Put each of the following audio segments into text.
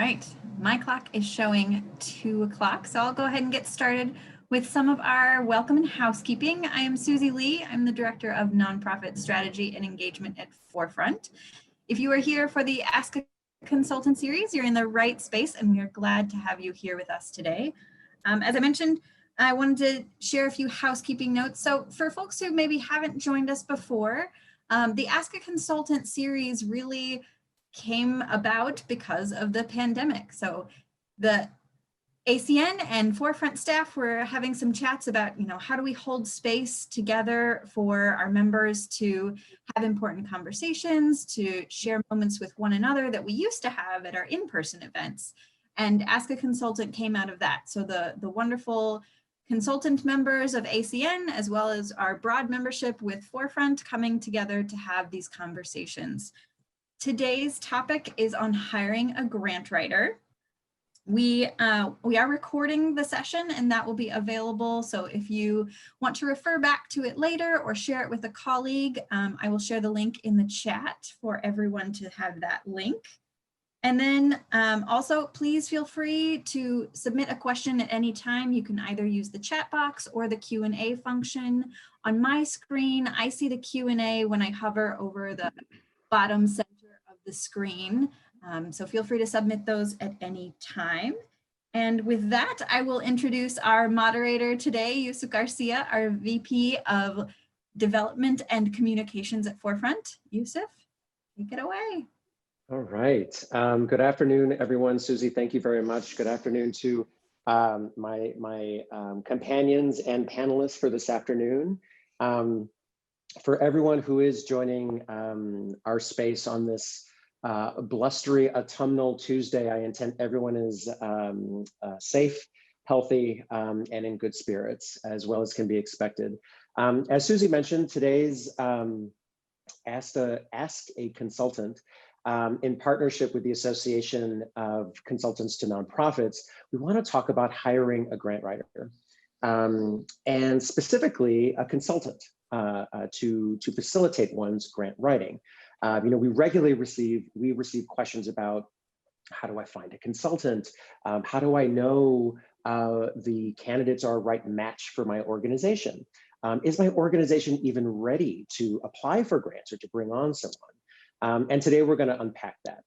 right, my clock is showing 2 o'clock, so I'll go ahead and get started with some of our welcome and housekeeping. I am Susie Lee. I'm the Director of Nonprofit Strategy and Engagement at Forefront. If you are here for the Ask a Consultant series, you're in the right space, and we are glad to have you here with us today. As I mentioned, I wanted to share a few housekeeping notes. So for folks who maybe haven't joined us before, the Ask a Consultant series really came about because of the pandemic. So the ACN and Forefront staff were having some chats about, how do we hold space together for our members to have important conversations, to share moments with one another that we used to have at our in-person events. And Ask a Consultant came out of that. So the wonderful consultant members of ACN, as well as our broad membership with Forefront, coming together to have these conversations. Today's topic is on hiring a grant writer. We are recording the session, and that will be available. So if you want to refer back to it later or share it with a colleague, I will share the link in the chat for everyone to have that link. And then also, please feel free to submit a question at any time. You can either use the chat box or the Q&A function. On my screen, I see the Q&A when I hover over the bottom center of the screen. So feel free to submit those at any time. And with that, I will introduce our moderator today, Yusuf Garcia, our VP of Development and Communications at Forefront. Yusuf, take it away. All right. Good afternoon, everyone. Susie, thank you very much. Good afternoon to my companions and panelists for this afternoon. For everyone who is joining our space on this blustery autumnal Tuesday, I intend everyone is safe, healthy, and in good spirits, as well as can be expected. As Susie mentioned, today's Ask a Consultant, in partnership with the Association of Consultants to Nonprofits, we want to talk about hiring a grant writer, and specifically a consultant to facilitate one's grant writing. We regularly receive questions about, how do I find a consultant? How do I know the candidates are a right match for my organization? Is my organization even ready to apply for grants or to bring on someone? And today we're going to unpack that,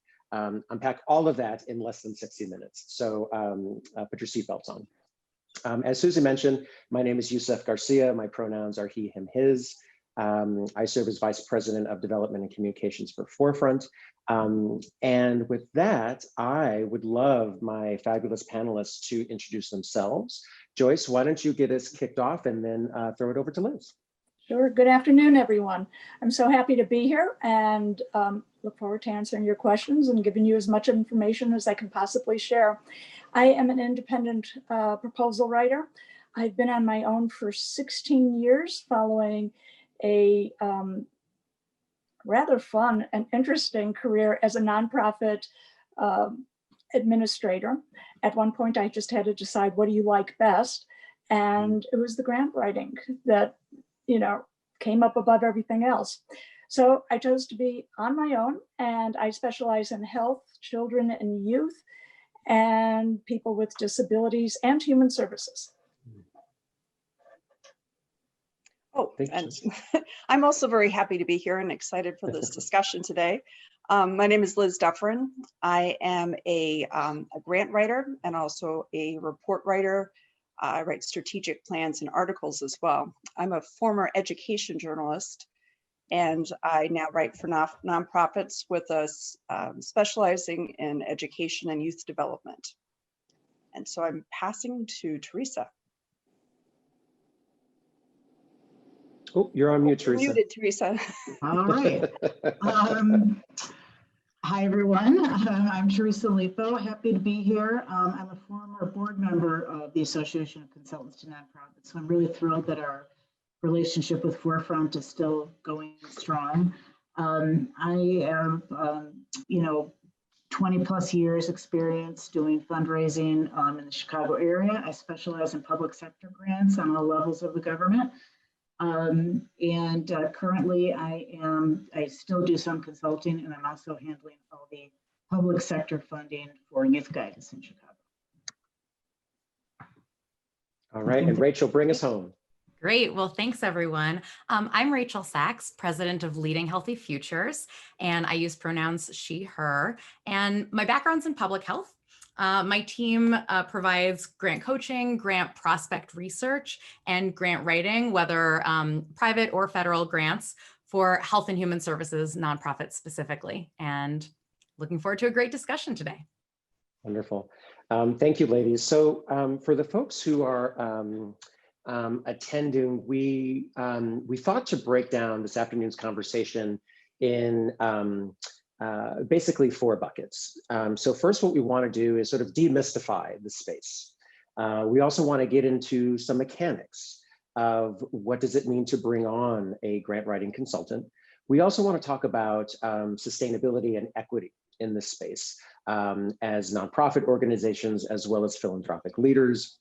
unpack all of that in less than 60 minutes. So put your seatbelts on. As Susie mentioned, my name is Yusuf Garcia. My pronouns are he, him, his. I serve as Vice President of Development and Communications for Forefront. And with that, I would love my fabulous panelists to introduce themselves. Joyce, why don't you get us kicked off and then throw it over to Liz. Sure. Good afternoon, everyone. I'm so happy to be here and look forward to answering your questions and giving you as much information as I can possibly share. I am an independent proposal writer. I've been on my own for 16 years following a rather fun and interesting career as a nonprofit administrator. At one point, I just had to decide, what do you like best? And it was the grant writing that came up above everything else. So I chose to be on my own, and I specialize in health, children and youth, and people with disabilities and human services. Oh, and I'm also very happy to be here and excited for this discussion today. My name is Liz Dufferin. I am a grant writer and also a report writer. I write strategic plans and articles as well. I'm a former education journalist, and I now write for nonprofits with us specializing in education and youth development. And so I'm passing to Teresa. Oh, you're on mute, Teresa. Muted, Teresa. All right. Hi, everyone. I'm Teresa Lefo. Happy to be here. I'm a former board member of the Association of Consultants to Nonprofits. So I'm really thrilled that our relationship with Forefront is still going strong. I have, 20 plus years experience doing fundraising in the Chicago area. I specialize in public sector grants on all levels of the government. Currently I still do some consulting, and I'm also handling all the public sector funding for youth guidance in Chicago. All right, and Rachel, bring us home. Great. Well, thanks, everyone. I'm Rachel Sachs, president of Leading Healthy Futures, and I use pronouns she, her, and my background's in public health. My team provides grant coaching, grant prospect research, and grant writing, whether private or federal grants for health and human services nonprofits specifically. And looking forward to a great discussion today. Wonderful. Thank you, ladies. So for the folks who are attending, we thought to break down this afternoon's conversation in basically 4 buckets. So first, what we want to do is sort of demystify the space. We also want to get into some mechanics of what does it mean to bring on a grant writing consultant. We also want to talk about sustainability and equity in this space as nonprofit organizations, as well as philanthropic leaders.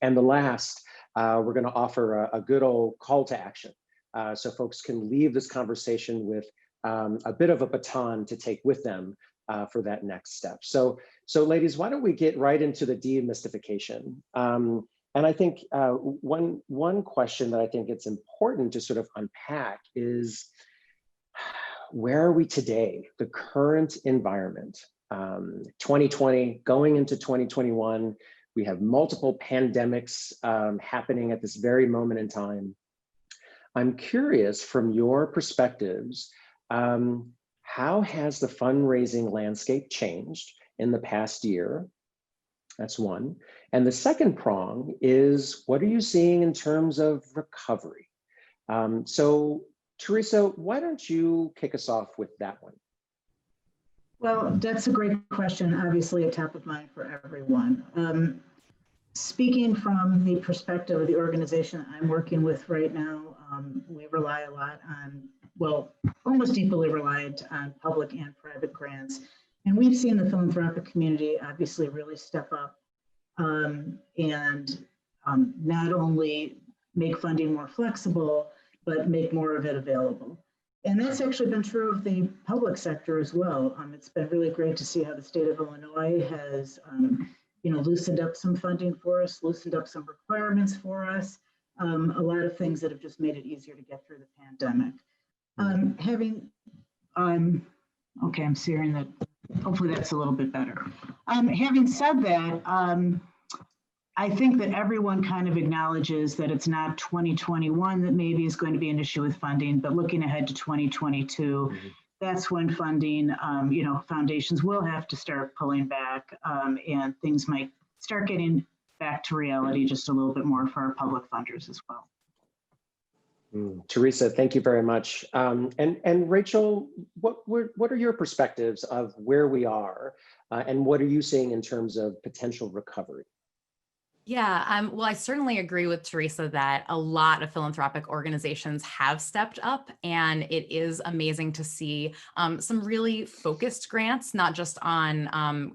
And the last, we're going to offer a good old call to action so folks can leave this conversation with a bit of a baton to take with them for that next step. So ladies, why don't we get right into the demystification? And I think one question that I think it's important to sort of unpack is, where are we today? The current environment, 2020 going into 2021, we have multiple pandemics happening at this very moment in time. I'm curious, from your perspectives, how has the fundraising landscape changed in the past year? That's one. And the second prong is, what are you seeing in terms of recovery? So Teresa, why don't you kick us off with that one? Well, that's a great question, obviously a top of mind for everyone. Speaking from the perspective of the organization I'm working with right now, we rely a lot on, well, almost equally reliant on public and private grants. And we've seen the philanthropic community obviously really step up and not only make funding more flexible, but make more of it available. And that's actually been true of the public sector as well. It's been really great to see how the state of Illinois has loosened up some funding for us, loosened up some requirements for us, a lot of things that have just made it easier to get through the pandemic. Okay, I'm seeing that, hopefully that's a little bit better. Having said that, I think that everyone kind of acknowledges that it's not 2021 that maybe is going to be an issue with funding, but looking ahead to 2022, that's when funding, foundations will have to start pulling back and things might start getting back to reality just a little bit more for our public funders as well. Teresa, thank you very much. And Rachel, what are your perspectives of where we are and what are you seeing in terms of potential recovery? Yeah, well, I certainly agree with Teresa that a lot of philanthropic organizations have stepped up, and it is amazing to see some really focused grants, not just on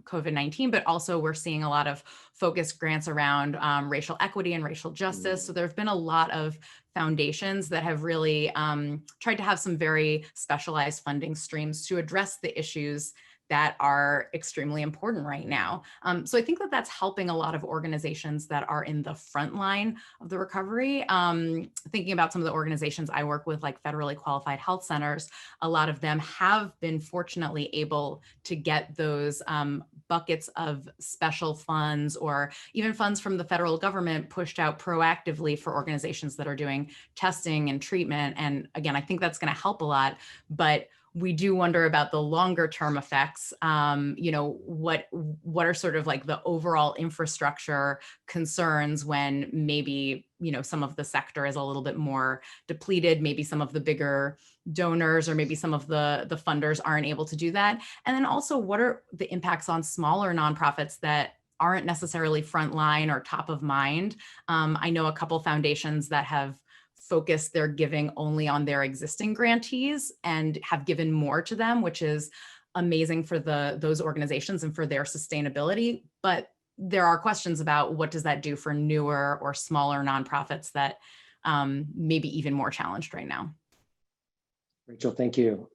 COVID-19, but also we're seeing a lot of focused grants around racial equity and racial justice. So there have been a lot of foundations that have really tried to have some very specialized funding streams to address the issues that are extremely important right now. So I think that that's helping a lot of organizations that are in the front line of the recovery. Thinking about some of the organizations I work with, like federally qualified health centers, a lot of them have been fortunately able to get those buckets of special funds or even funds from the federal government pushed out proactively for organizations that are doing testing and treatment. And again, I think that's going to help a lot, but we do wonder about the longer term effects. What are sort of like the overall infrastructure concerns when maybe, some of the sector is a little bit more depleted, maybe some of the bigger donors or maybe some of the funders aren't able to do that. And then also, what are the impacts on smaller nonprofits that aren't necessarily frontline or top of mind? I know a couple foundations that have focused their giving only on their existing grantees and have given more to them, which is amazing for those organizations and for their sustainability. But there are questions about what does that do for newer or smaller nonprofits that may be even more challenged right now. Rachel, thank you.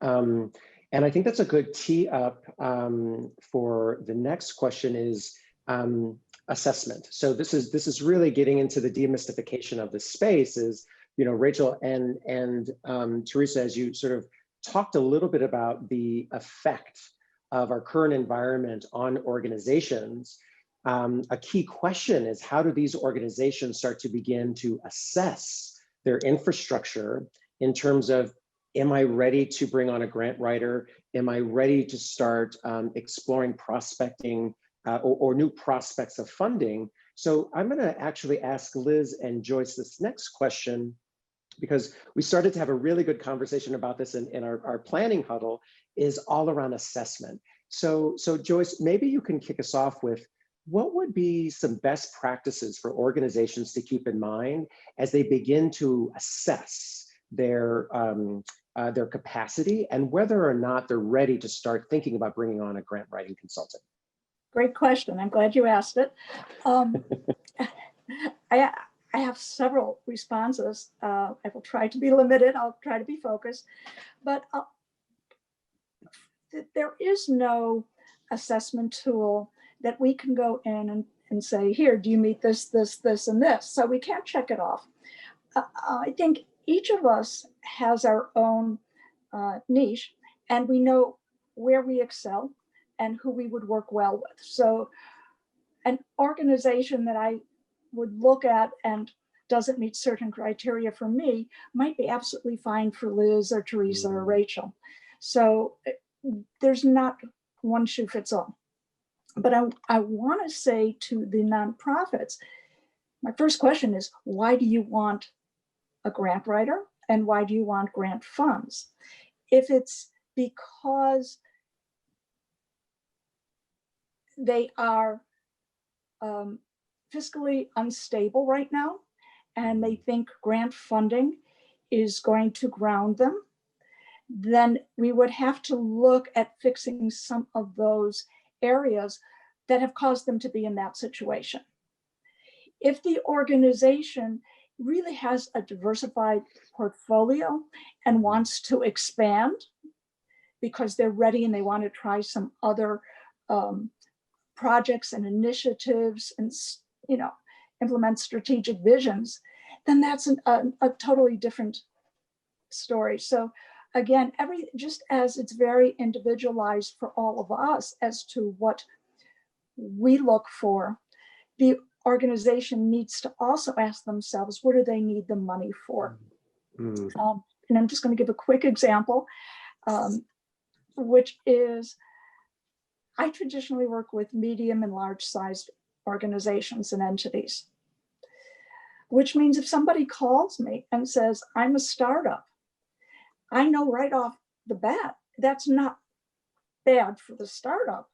And I think that's a good tee up for the next question is assessment. So this is really getting into the demystification of the space is, you know, Rachel and Teresa, as you sort of talked a little bit about the effect of our current environment on organizations. A key question is, how do these organizations start to begin to assess their infrastructure in terms of, am I ready to bring on a grant writer? Am I ready to start exploring prospecting or new prospects of funding? So I'm going to actually ask Liz and Joyce this next question, because we started to have a really good conversation about this in our planning huddle, is all around assessment. So Joyce, maybe you can kick us off with, what would be some best practices for organizations to keep in mind as they begin to assess their capacity and whether or not they're ready to start thinking about bringing on a grant writing consultant? Great question. I'm glad you asked it. I have several responses. I will try to be limited. I'll try to be focused, but there is no assessment tool that we can go in and say, here, do you meet this, this, this, and this? So we can't check it off. I think each of us has our own niche, and we know where we excel and who we would work well with. So an organization that I would look at and doesn't meet certain criteria for me might be absolutely fine for Liz or Teresa or Rachel. So there's not one shoe fits all. But I want to say to the nonprofits, my first question is, why do you want a grant writer and why do you want grant funds? If it's because they are fiscally unstable right now and they think grant funding is going to ground them, then we would have to look at fixing some of those areas that have caused them to be in that situation. If the organization really has a diversified portfolio and wants to expand because they're ready and they want to try some other projects and initiatives and, you know, implement strategic visions, then that's a totally different story. So again, just as it's very individualized for all of us as to what we look for, the organization needs to also ask themselves, what do they need the money for? And I'm just going to give a quick example, which is, I traditionally work with medium and large sized organizations and entities, which means if somebody calls me and says, I'm a startup, I know right off the bat, that's not bad for the startup,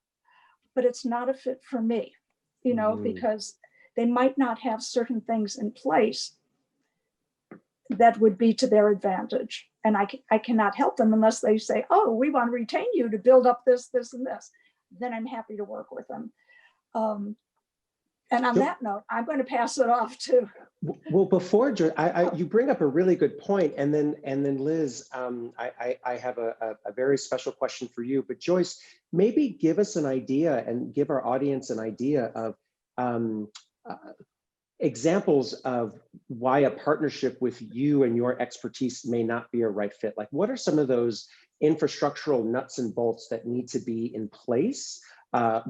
but it's not a fit for me, you know, because they might not have certain things in place that would be to their advantage. And I cannot help them unless they say, oh, we want to retain you to build up this, this, and this. Then I'm happy to work with them. And on that note, I'm going to pass it off to. Well, before you bring up a really good point, and then Liz, I have a very special question for you. But Joyce, maybe give us an idea and give our audience an idea of examples of why a partnership with you and your expertise may not be a right fit. Like, what are some of those infrastructural nuts and bolts that need to be in place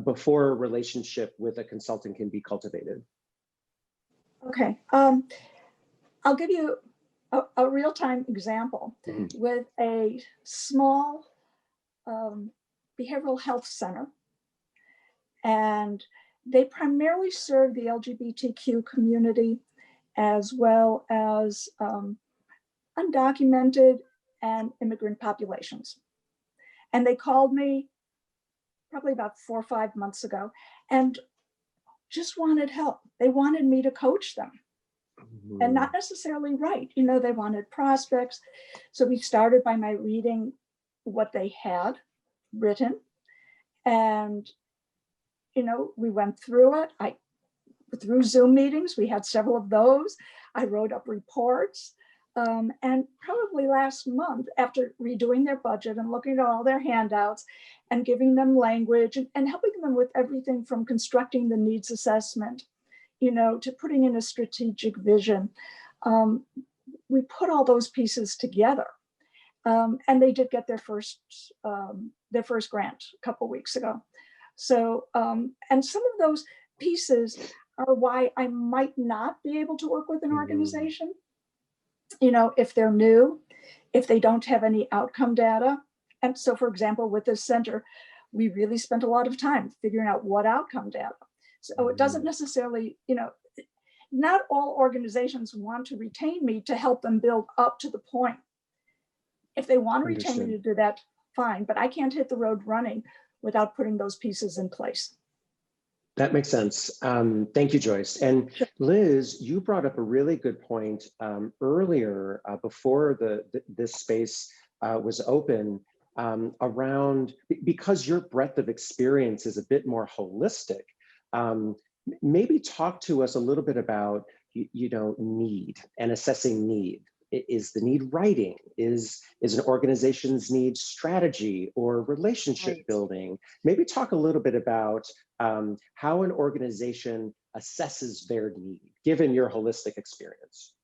before a relationship with a consultant can be cultivated? Okay. I'll give you a real-time example with a small behavioral health center. And they primarily serve the LGBTQ community as well as undocumented and immigrant populations. And they called me probably about 4 or 5 months ago and just wanted help. They wanted me to coach them and not necessarily write, you know, they wanted prospects. So we started by my reading what they had written, and, you know, we went through it. Through Zoom meetings, we had several of those. I wrote up reports. And probably last month, after redoing their budget and looking at all their handouts and giving them language and helping them with everything from constructing the needs assessment, to putting in a strategic vision, we put all those pieces together. And they did get their first grant a couple weeks ago. So, and some of those pieces are why I might not be able to work with an organization. If they're new, if they don't have any outcome data. And so, for example, with this center, we really spent a lot of time figuring out what outcome data. So it doesn't necessarily, not all organizations want to retain me to help them build up to the point. If they want to retain me to do that, fine, but I can't hit the road running without putting those pieces in place. That makes sense. Thank you, Joyce. And Liz, you brought up a really good point earlier before this space was open around, because your breadth of experience is a bit more holistic. Maybe talk to us a little bit about, need and assessing need. Is the need writing? Is an organization's need strategy or relationship building? Maybe talk a little bit about how an organization assesses their need, given your holistic experience.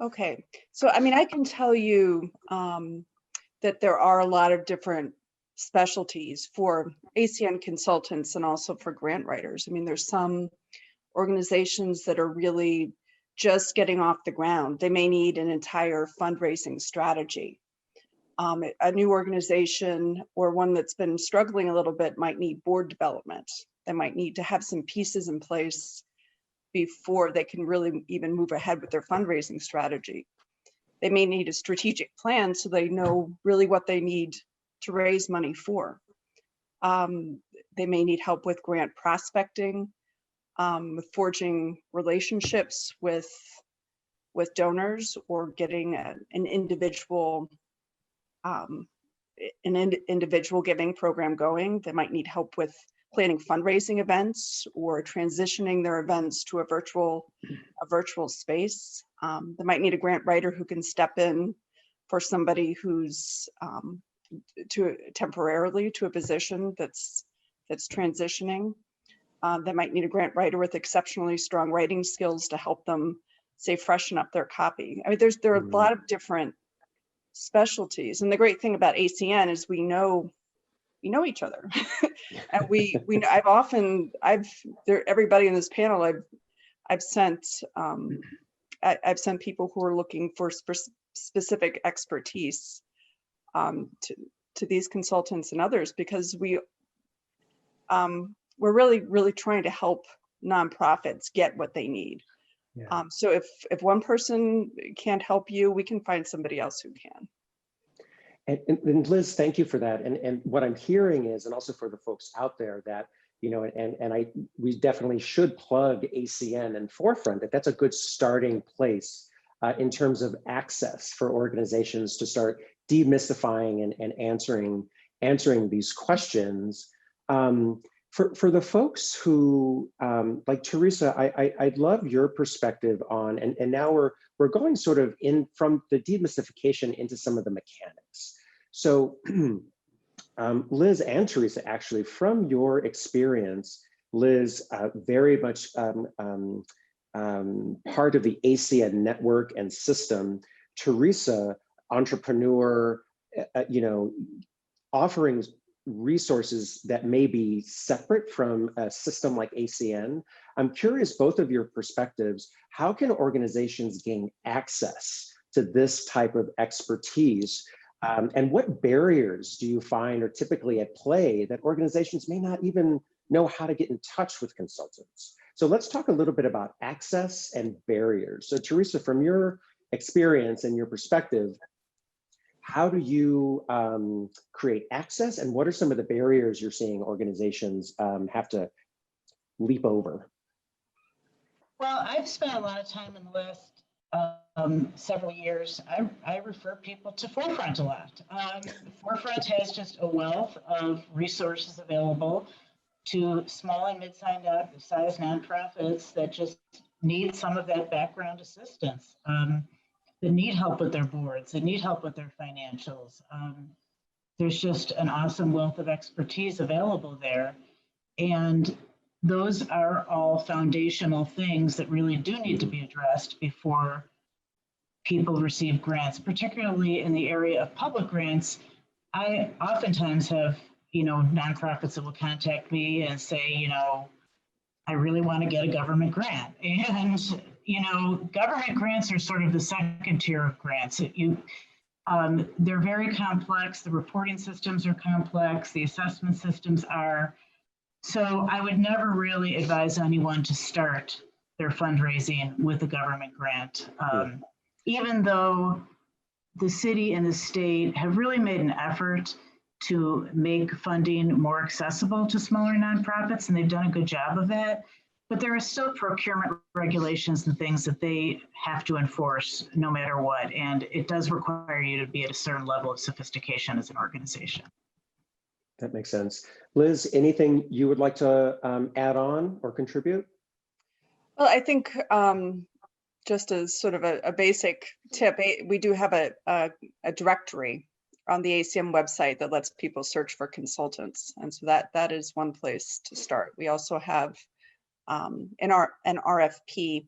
Okay, so I can tell you that there are a lot of different specialties for ACN consultants and also for grant writers. There's some organizations that are really just getting off the ground. They may need an entire fundraising strategy. A new organization or one that's been struggling a little bit might need board development. They might need to have some pieces in place before they can really even move ahead with their fundraising strategy. They may need a strategic plan so they know really what they need to raise money for. They may need help with grant prospecting, with forging relationships with donors, or getting an individual giving program going. They might need help with planning fundraising events or transitioning their events to a virtual space. They might need a grant writer who can step in for somebody who's temporarily to a position that's transitioning. They might need a grant writer with exceptionally strong writing skills to help them, say, freshen up their copy. There are a lot of different specialties, and the great thing about ACN is we know each other, and we everybody in this panel I've sent people who are looking for specific expertise to these consultants and others, because we're really trying to help nonprofits get what they need. Yeah. So if one person can't help you, we can find somebody else who can. And Liz, thank you for that. And what I'm hearing is, and also for the folks out there, that we definitely should plug ACN and Forefront, that's a good starting place in terms of access for organizations to start demystifying and answering these questions. For the folks who, like Teresa, I'd love your perspective on, and now we're going sort of in from the demystification into some of the mechanics. So Liz and Teresa, actually, from your experience, Liz, very much part of the ACN network and system. Teresa, entrepreneur, offering resources that may be separate from a system like ACN. I'm curious, both of your perspectives, how can organizations gain access to this type of expertise? And what barriers do you find are typically at play that organizations may not even know how to get in touch with consultants? So let's talk a little bit about access and barriers. So Teresa, from your experience and your perspective, how do you create access, and what are some of the barriers you're seeing organizations have to leap over? Well, I've spent a lot of time in the last several years. I refer people to Forefront a lot. Forefront has just a wealth of resources available to small and mid-sized nonprofits that just need some of that background assistance. that need help with their boards, that need help with their financials. There's just an awesome wealth of expertise available there. And those are all foundational things that really do need to be addressed before people receive grants, particularly in the area of public grants. I oftentimes have, nonprofits that will contact me and say, I really want to get a government grant. And, government grants are sort of the second tier of grants. They're very complex. The reporting systems are complex. The assessment systems are. So I would never really advise anyone to start their fundraising with a government grant. Even though the city and the state have really made an effort to make funding more accessible to smaller nonprofits, and they've done a good job of that. But there are still procurement regulations and things that they have to enforce no matter what. And it does require you to be at a certain level of sophistication as an organization. That makes sense. Liz, anything you would like to add on or contribute? Well, I think just as sort of a basic tip, we do have a directory on the ACM website that lets people search for consultants. And so that is one place to start. We also have an RFP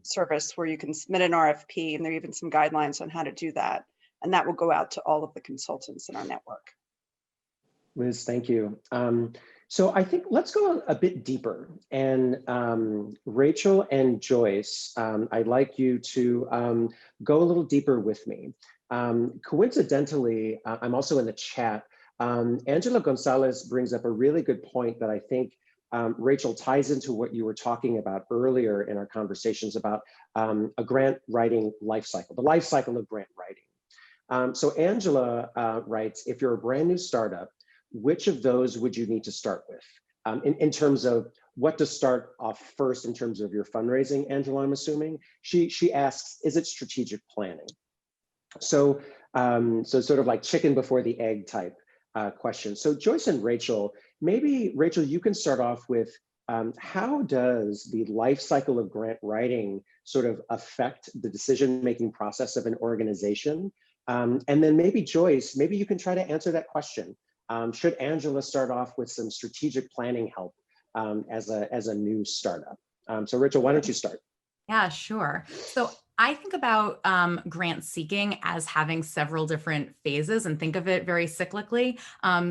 service where you can submit an RFP, and there are even some guidelines on how to do that. And that will go out to all of the consultants in our network. Liz, thank you. So I think let's go a bit deeper. And Rachel and Joyce, I'd like you to go a little deeper with me. Coincidentally, I'm also in the chat. Angela Gonzalez brings up a really good point that I think Rachel ties into what you were talking about earlier in our conversations about a grant writing life cycle, the life cycle of grant writing. So Angela writes, if you're a brand new startup, which of those would you need to start with in terms of what to start off first in terms of your fundraising, Angela, I'm assuming? She asks, is it strategic planning? So, so sort of like chicken before the egg type question. So Joyce and Rachel, maybe Rachel, you can start off with how does the life cycle of grant writing sort of affect the decision-making process of an organization? And then maybe Joyce, maybe you can try to answer that question. Should Angela start off with some strategic planning help as a new startup? So Rachel, why don't you start? Yeah, sure. So I think about grant seeking as having several different phases and think of it very cyclically.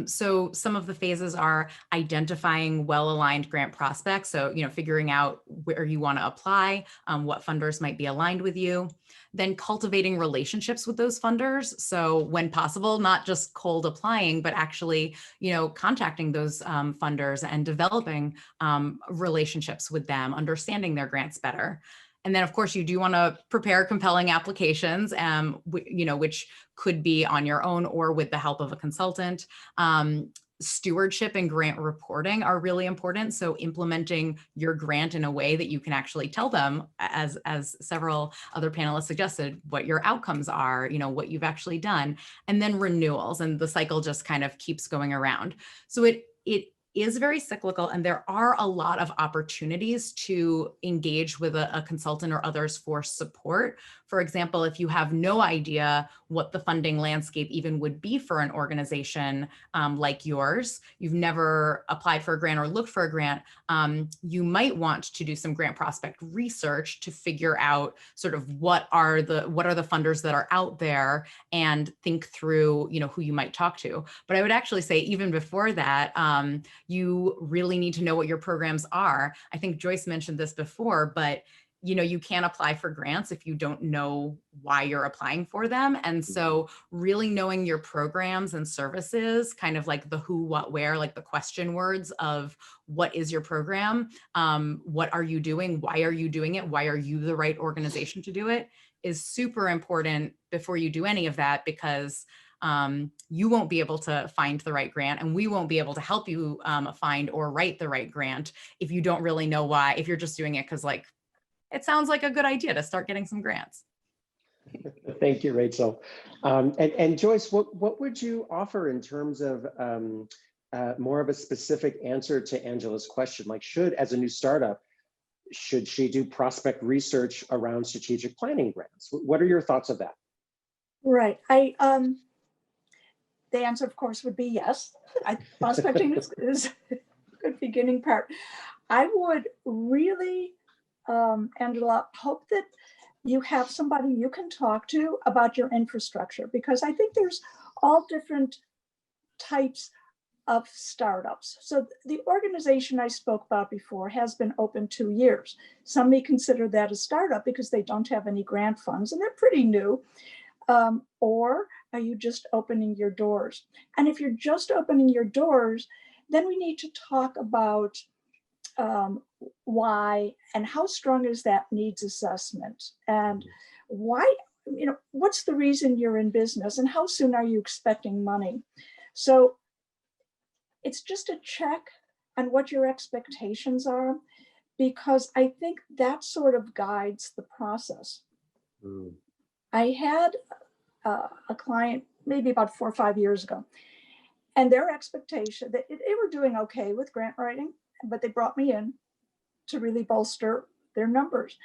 So some of the phases are identifying well-aligned grant prospects. So, figuring out where you want to apply, what funders might be aligned with you. Then cultivating relationships with those funders. So when possible, not just cold applying, but actually, contacting those funders and developing relationships with them, understanding their grants better. And then, of course, you do want to prepare compelling applications, which could be on your own or with the help of a consultant. Stewardship and grant reporting are really important. So implementing your grant in a way that you can actually tell them, as several other panelists suggested, what your outcomes are, what you've actually done, and then renewals. And the cycle just kind of keeps going around. So it is very cyclical, and there are a lot of opportunities to engage with a consultant or others for support. For example, if you have no idea what the funding landscape even would be for an organization like yours, you've never applied for a grant or looked for a grant, you might want to do some grant prospect research to figure out sort of what are the funders that are out there and think through, who you might talk to. But I would actually say even before that, you really need to know what your programs are. I think Joyce mentioned this before, but you can't apply for grants if you don't know why you're applying for them. And so really knowing your programs and services, kind of like the who, what, where, like the question words of what is your program? What are you doing? Why are you doing it? Why are you the right organization to do it? Is super important before you do any of that, because you won't be able to find the right grant, and we won't be able to help you find or write the right grant if you don't really know why, if you're just doing it because it sounds like a good idea to start getting some grants. Thank you, Rachel. And Joyce, what would you offer in terms of more of a specific answer to Angela's question? Like, as a new startup, should she do prospect research around strategic planning grants? What are your thoughts of that? Right. The answer, of course, would be yes. Prospecting is a good beginning part. I would really, Angela, hope that you have somebody you can talk to about your infrastructure, because I think there's all different types of startups. So the organization I spoke about before has been open 2 years. Some may consider that a startup because they don't have any grant funds and they're pretty new. Or are you just opening your doors? And if you're just opening your doors, then we need to talk about why and how strong is that needs assessment, and why, what's the reason you're in business and how soon are you expecting money? So it's just a check on what your expectations are, because I think that sort of guides the process. I had a client maybe about 4 or 5 years ago, and their expectation that they were doing okay with grant writing, but they brought me in to really bolster their numbers.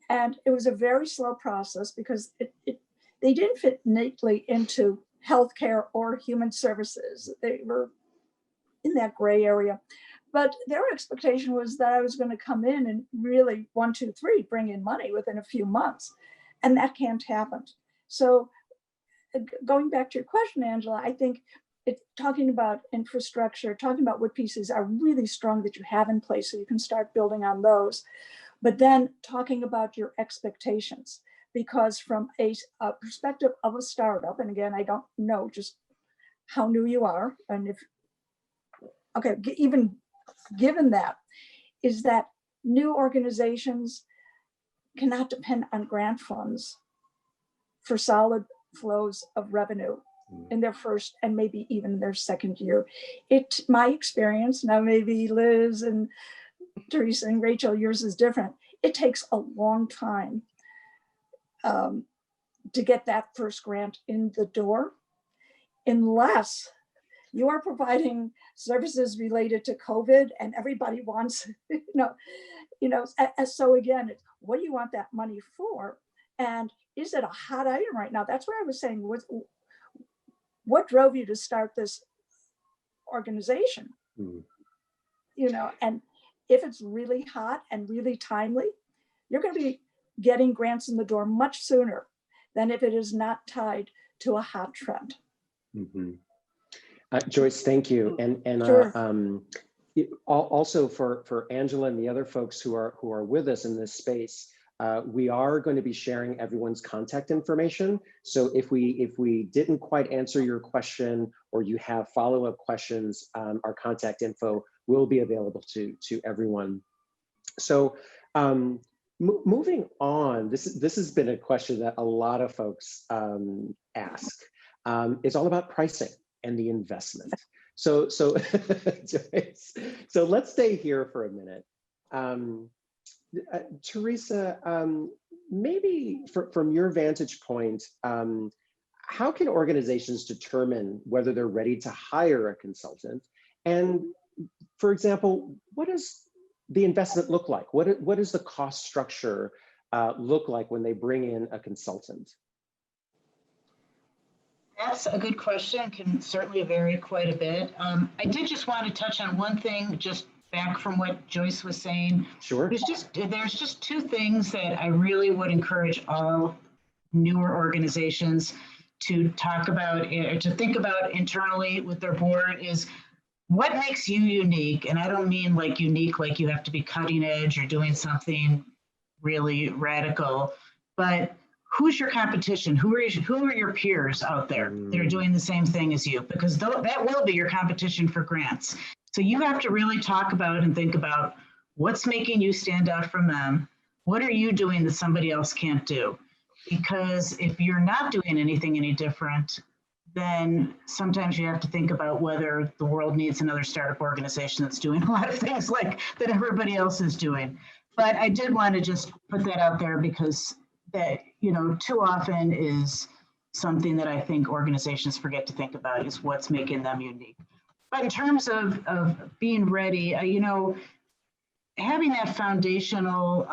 And it was a very slow process because they didn't fit neatly into healthcare or human services. They were in that gray area. But their expectation was that I was going to come in and really 1, 2, 3 bring in money within a few months. And that can't happen. So going back to your question, Angela, I think talking about infrastructure, talking about what pieces are really strong that you have in place so you can start building on those. But then talking about your expectations, because from a perspective of a startup, and again, I don't know just how new you are, and if, okay, even given that, is that new organizations cannot depend on grant funds for solid flows of revenue in their first and maybe even their second year. My experience, now maybe Liz and Teresa and Rachel, yours is different. It takes a long time to get that first grant in the door, unless you are providing services related to COVID and everybody wants, so again, what do you want that money for? And is it a hot item right now? That's where I was saying, what drove you to start this organization? And if it's really hot and really timely, you're going to be getting grants in the door much sooner than if it is not tied to a hot trend. Joyce, thank you. And Sure. Also for Angela and the other folks who are with us in this space, we are going to be sharing everyone's contact information. So if we didn't quite answer your question or you have follow-up questions, our contact info will be available to everyone. So moving on, this has been a question that a lot of folks ask. It's all about pricing and the investment. So Joyce, so let's stay here for a minute. Teresa, maybe from your vantage point, how can organizations determine whether they're ready to hire a consultant? And for example, what does the investment look like? What does the cost structure look like when they bring in a consultant? That's a good question. Can certainly vary quite a bit. I did just want to touch on one thing, just back from what Joyce was saying. Sure. There's just 2 things that I really would encourage all newer organizations to talk about, or to think about internally with their board, is what makes you unique. And I don't mean like unique, like you have to be cutting edge or doing something really radical, but who's your competition? Who are your peers out there that are doing the same thing as you? Because that will be your competition for grants. So you have to really talk about and think about what's making you stand out from them. What are you doing that somebody else can't do? Because if you're not doing anything any different, then sometimes you have to think about whether the world needs another startup organization that's doing a lot of things like that everybody else is doing. But I did want to just put that out there, because that, too often is something that I think organizations forget to think about, is what's making them unique. But in terms of being ready, having that foundational,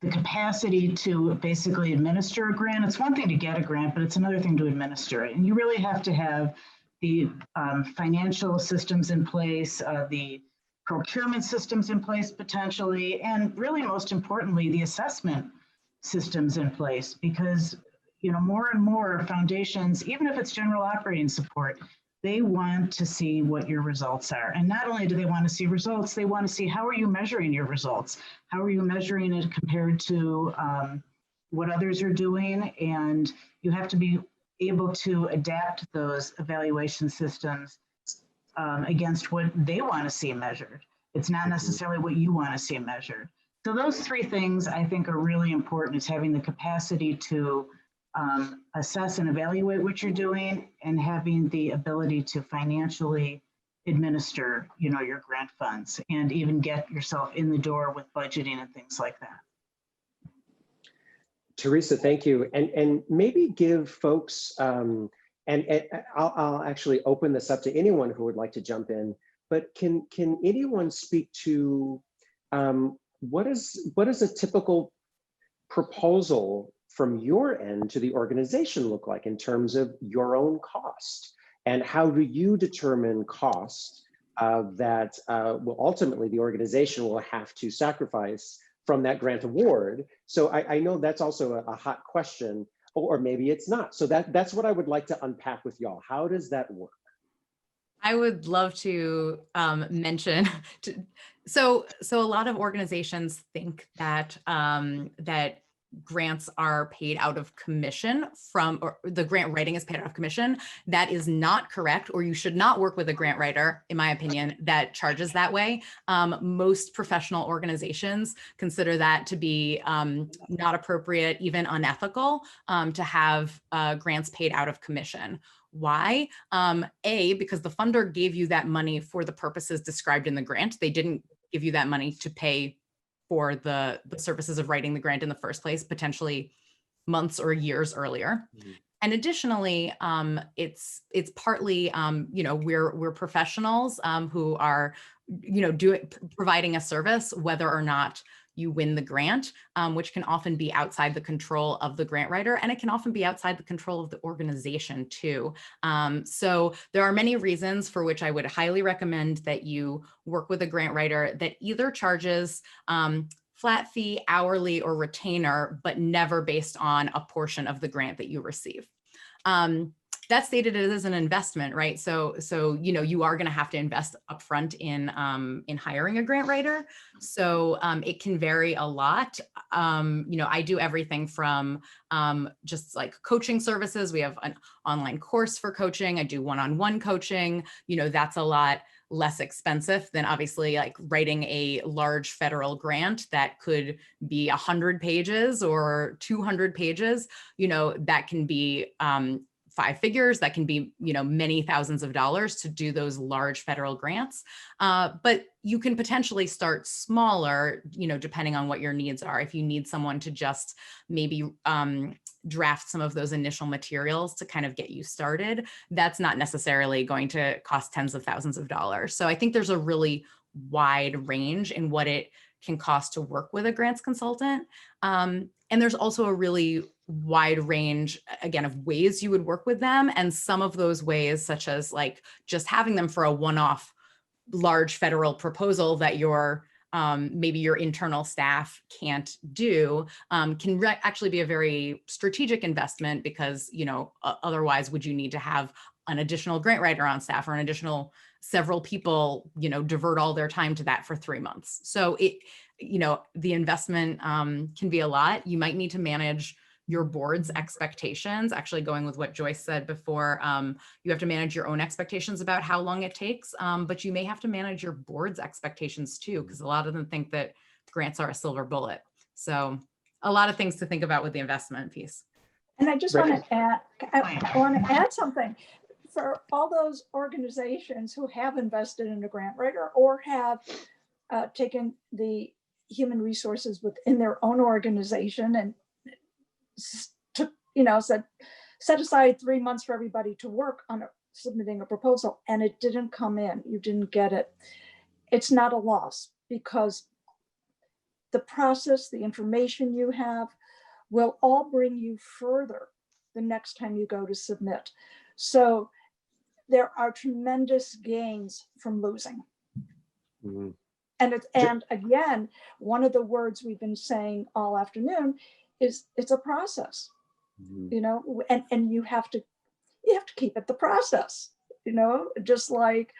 the capacity to basically administer a grant. It's one thing to get a grant, but it's another thing to administer it. And you really have to have the financial systems in place, the procurement systems in place potentially, and really most importantly, the assessment systems in place, because more and more foundations, even if it's general operating support, they want to see what your results are. And not only do they want to see results, they want to see how are you measuring your results? How are you measuring it compared to what others are doing? And you have to be able to adapt those evaluation systems against what they want to see measured. It's not necessarily what you want to see measured. So those three things I think are really important, is having the capacity to assess and evaluate what you're doing, and having the ability to financially administer, your grant funds, and even get yourself in the door with budgeting and things like that. Teresa, thank you. And maybe give folks, and I'll actually open this up to anyone who would like to jump in, but can anyone speak to what is a typical proposal from your end to the organization look like in terms of your own cost? And how do you determine cost that will ultimately the organization will have to sacrifice from that grant award? So I know that's also a hot question, or maybe it's not. So that's what I would like to unpack with y'all. How does that work? I would love to mention, so a lot of organizations think that that grants are paid out of commission or the grant writing is paid out of commission. That is not correct, or you should not work with a grant writer, in my opinion, that charges that way. Most professional organizations consider that to be not appropriate, even unethical, to have grants paid out of commission. Why? Because the funder gave you that money for the purposes described in the grant. They didn't give you that money to pay for the services of writing the grant in the first place, potentially months or years earlier. Mm-hmm. And additionally, it's partly, we're professionals who are, providing a service, whether or not you win the grant, which can often be outside the control of the grant writer, and it can often be outside the control of the organization too. So there are many reasons for which I would highly recommend that you work with a grant writer that either charges flat fee, hourly, or retainer, but never based on a portion of the grant that you receive. That stated it as an investment, right? So you are going to have to invest upfront in hiring a grant writer. So it can vary a lot. I do everything from just like coaching services. We have an online course for coaching. I do one-on-one coaching. That's a lot less expensive than obviously like writing a large federal grant that could be 100 pages or 200 pages. That can be 5 figures, that can be, many thousands of dollars to do those large federal grants. But you can potentially start smaller, depending on what your needs are. If you need someone to just maybe draft some of those initial materials to kind of get you started, that's not necessarily going to cost tens of thousands of dollars. So I think there's a really wide range in what it can cost to work with a grants consultant. And there's also a really wide range, again, of ways you would work with them. And some of those ways, such as like just having them for a one-off large federal proposal that maybe your internal staff can't do, can actually be a very strategic investment, because, otherwise would you need to have an additional grant writer on staff or an additional several people, divert all their time to that for 3 months. So the investment can be a lot. You might need to manage your board's expectations. Actually, going with what Joyce said before, you have to manage your own expectations about how long it takes, but you may have to manage your board's expectations too, because a lot of them think that grants are a silver bullet. So a lot of things to think about with the investment piece. And I just want to add something. For all those organizations who have invested in a grant writer or have taken the human resources within their own organization and took, set aside 3 months for everybody to work on submitting a proposal and it didn't come in, you didn't get it, it's not a loss, because the process, the information you have will all bring you further the next time you go to submit. So there are tremendous gains from losing. Mm-hmm. And again, one of the words we've been saying all afternoon is it's a process, Mm-hmm. you know, and you have to keep it the process, you know, just like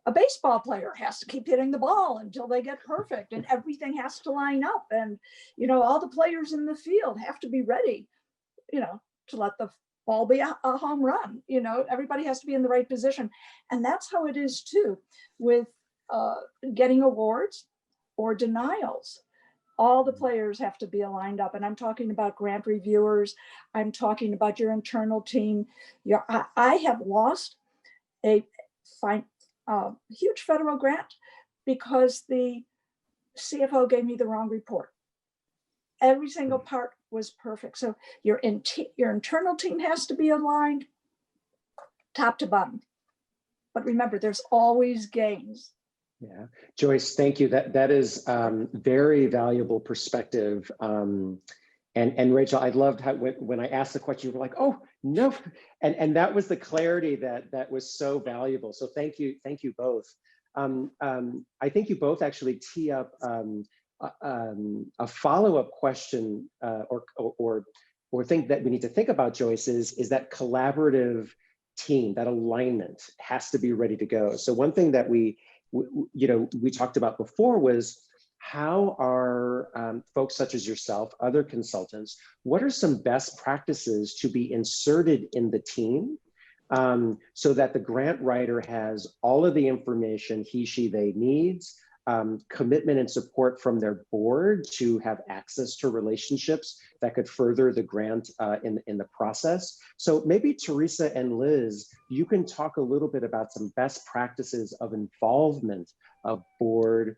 a baseball player has to keep hitting the ball until they get perfect, and everything has to line up, and, you know, all the players in the field have to be ready, you know, to let the ball be a home run, you know, everybody has to be in the right position. And that's how it is too with getting awards or denials. All the players have to be aligned up. And I'm talking about grant reviewers. I'm talking about your internal team. I have lost a huge federal grant because the CFO gave me the wrong report. Every single part was perfect. So your internal team has to be aligned top to bottom. But remember, there's always gains. Yeah, Joyce, thank you. That is very valuable perspective. And Rachel, I loved how when I asked the question, you were like, "Oh no," and that was the clarity that was so valuable. So thank you both. I think you both actually tee up a follow-up question or think that we need to think about, Joyce, is that collaborative team, that alignment has to be ready to go. So one thing that we talked about before was how are folks such as yourself, other consultants, what are some best practices to be inserted in the team so that the grant writer has all of the information they needs, commitment and support from their board to have access to relationships that could further the grant in the process. So maybe Teresa and Liz, you can talk a little bit about some best practices of involvement of board,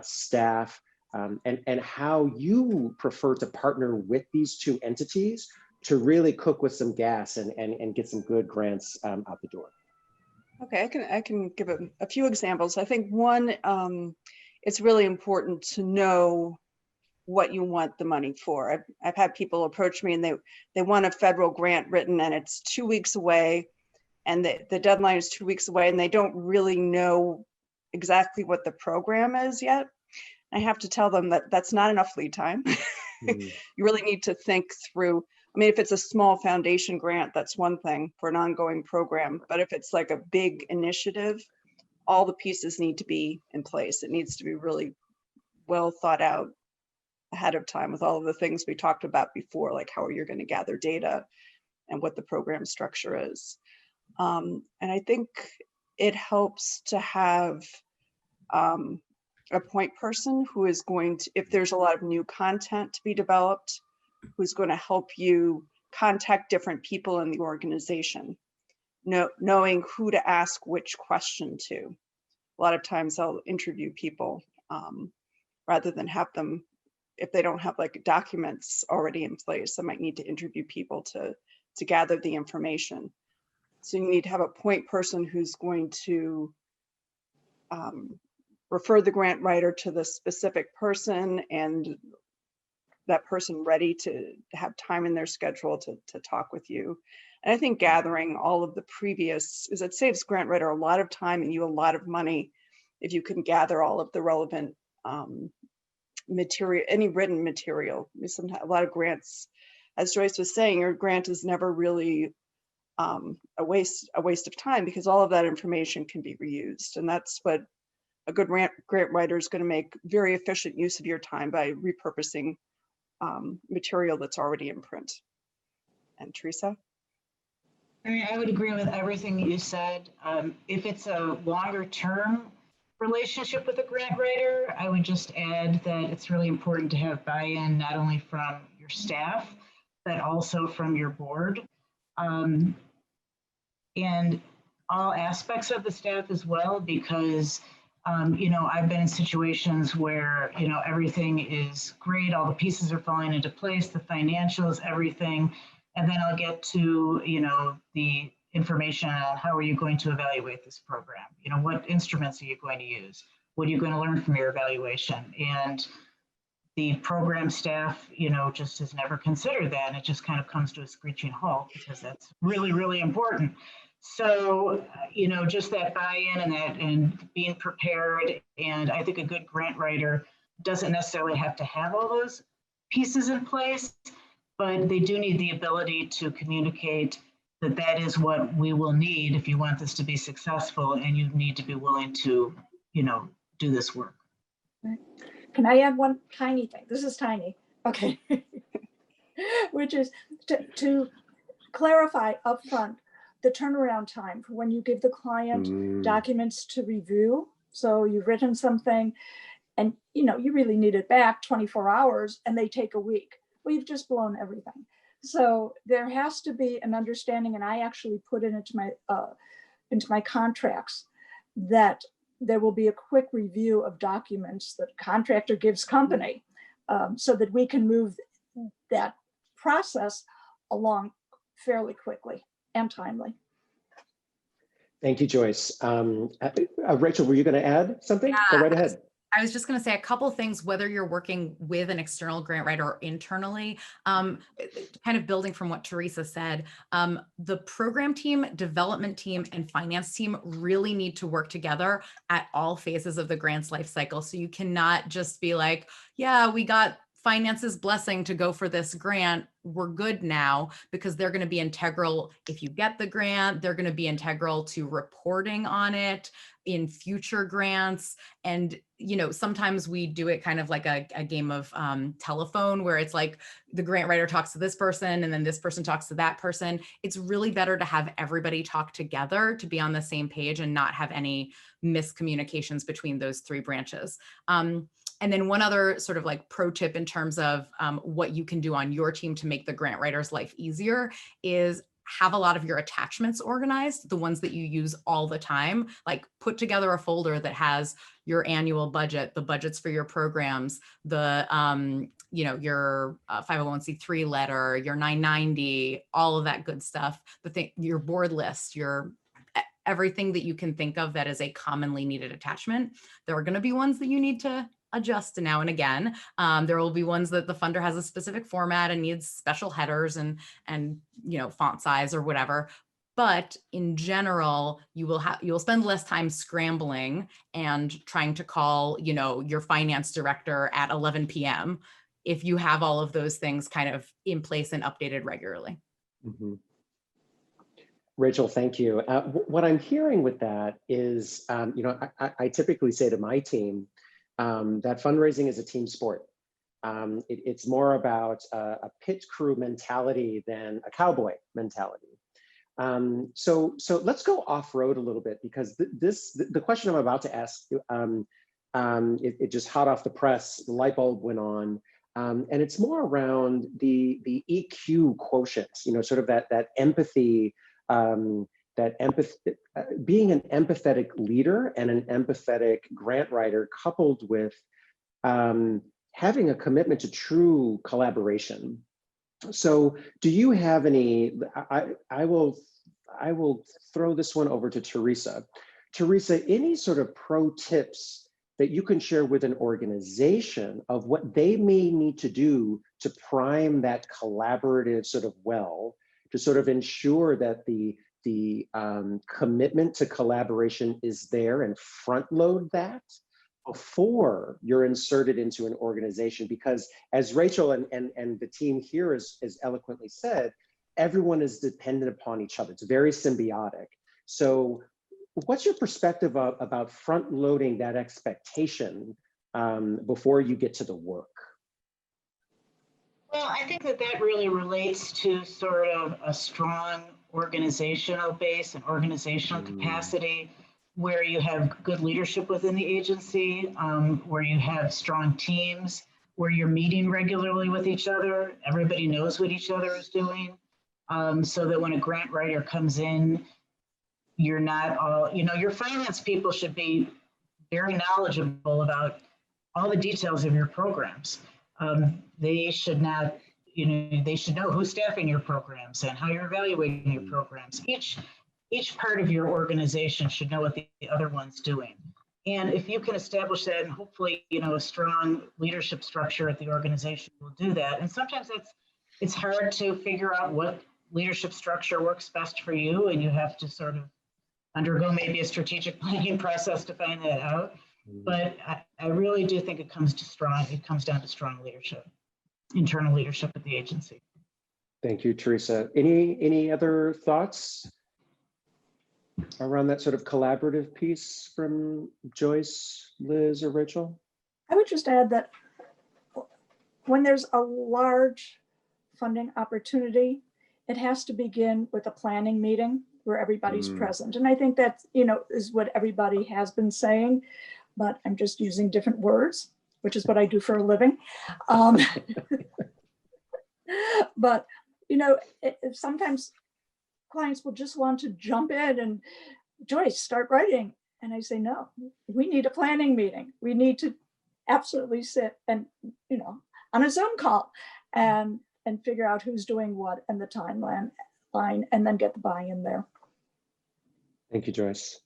staff, and how you prefer to partner with these two entities to really cook with some gas and get some good grants out the door. Okay, I can give a few examples. I think one, it's really important to know what you want the money for. I've had people approach me and they want a federal grant written and it's 2 weeks away, and the deadline is 2 weeks away, and they don't really know exactly what the program is yet. I have to tell them that that's not enough lead time. Mm-hmm. You really need to think through. I mean, if it's a small foundation grant, that's one thing for an ongoing program. But if it's like a big initiative, all the pieces need to be in place. It needs to be really well thought out ahead of time with all of the things we talked about before, like how you're going to gather data and what the program structure is. And I think it helps to have a point person who is going to, if there's a lot of new content to be developed, who's going to help you contact different people in the organization, knowing who to ask which question to. A lot of times I'll interview people rather than have them, if they don't have like documents already in place, I might need to interview people to gather the information. So you need to have a point person who's going to refer the grant writer to the specific person, and that person ready to have time in their schedule to talk with you. And I think gathering all of the previous, it saves grant writer a lot of time and you a lot of money if you can gather all of the relevant material, any written material. Sometimes a lot of grants, as Joyce was saying, your grant is never really a waste of time, because all of that information can be reused. And that's what a good grant writer is going to make very efficient use of your time, by repurposing material that's already in print. And Teresa? I mean, I would agree with everything you said. If it's a longer term relationship with a grant writer, I would just add that it's really important to have buy-in not only from your staff, but also from your board. And all aspects of the staff as well, because I've been in situations where, everything is great, all the pieces are falling into place, the financials, everything. And then I'll get to, the information on how are you going to evaluate this program? You know, what instruments are you going to use? What are you going to learn from your evaluation? And the program staff, you know, just has never considered that. And it just kind of comes to a screeching halt because that's really, really important. So, you know, just that buy-in and being prepared. And I think a good grant writer doesn't necessarily have to have all those pieces in place, but they do need the ability to communicate that that is what we will need if you want this to be successful, and you need to be willing to, you know, do this work. Can I add one tiny thing? This is tiny, okay. Which is to clarify upfront the turnaround time for when you give the client documents to review. So you've written something and you know you really need it back 24 hours and they take a week. Well, you've just blown everything. So there has to be an understanding, and I actually put it into my contracts that there will be a quick review of documents that contractor gives company so that we can move that process along fairly quickly and timely. Thank you, Joyce. Rachel, were you going to add something? Yeah, Go right ahead. I was just going to say a couple things, whether you're working with an external grant writer or internally, kind of building from what Teresa said, the program team, development team, and finance team really need to work together at all phases of the grant's life cycle. So you cannot just be like, yeah, we got finance's blessing to go for this grant, we're good now, because they're going to be integral. If you get the grant, they're going to be integral to reporting on it in future grants. And, you know, sometimes we do it kind of like a game of telephone, where it's like the grant writer talks to this person and then this person talks to that person. It's really better to have everybody talk together to be on the same page and not have any miscommunications between those three branches. And then one other sort of like pro tip in terms of what you can do on your team to make the grant writer's life easier is have a lot of your attachments organized, the ones that you use all the time. Like put together a folder that has your annual budget, the budgets for your programs, the you know, your 501c3 letter, your 990, all of that good stuff, your board list, your everything that you can think of that is a commonly needed attachment. There are going to be ones that you need to adjust now and again. There will be ones that the funder has a specific format and needs special headers and you know, font size or whatever. But in general, you'll spend less time scrambling and trying to call, you know, your finance director at 11 p.m. if you have all of those things kind of in place and updated regularly. Mm-hmm. Rachel, thank you. What I'm hearing with that is, you know, I typically say to my team, that fundraising is a team sport. It's more about a pit crew mentality than a cowboy mentality. So let's go off-road a little bit, because the question I'm about to ask, it just hot off the press, the light bulb went on, and it's more around the EQ quotient, you know, sort of that empathy, being an empathetic leader and an empathetic grant writer, coupled with having a commitment to true collaboration. So do you have any, I will throw this one over to Teresa. Teresa, any sort of pro tips that you can share with an organization of what they may need to do to prime that collaborative sort of well, to sort of ensure that the commitment to collaboration is there, and front load that before you're inserted into an organization? Because as Rachel and the team here has eloquently said, everyone is dependent upon each other. It's very symbiotic. So what's your perspective about front loading that expectation before you get to the work? Well, I think that really relates to sort of a strong organizational base and organizational capacity, where you have good leadership within the agency, where you have strong teams, where you're meeting regularly with each other, everybody knows what each other is doing, so that when a grant writer comes in, you're not all, you know, your finance people should be very knowledgeable about all the details of your programs. They should not, you know, they should know who's staffing your programs and how you're evaluating your programs. Each each part of your organization should know what the other one's doing. And if you can establish that, and hopefully, a strong leadership structure at the organization will do that. And sometimes it's hard to figure out what leadership structure works best for you, and you have to sort of undergo maybe a strategic planning process to find that out. But I really do think it comes down to strong leadership, internal leadership at the agency. Thank you, Teresa. Any other thoughts around that sort of collaborative piece from Joyce, Liz, or Rachel? I would just add that when there's a large funding opportunity, it has to begin with a planning meeting where everybody's present. And I think that, is what everybody has been saying, but I'm just using different words, which is what I do for a living. But, sometimes clients will just want to jump in and, Joyce, start writing. And I say, no, we need a planning meeting. We need to absolutely sit and, on a Zoom call and figure out who's doing what and the timeline, and then get the buy-in there. Thank you, Joyce.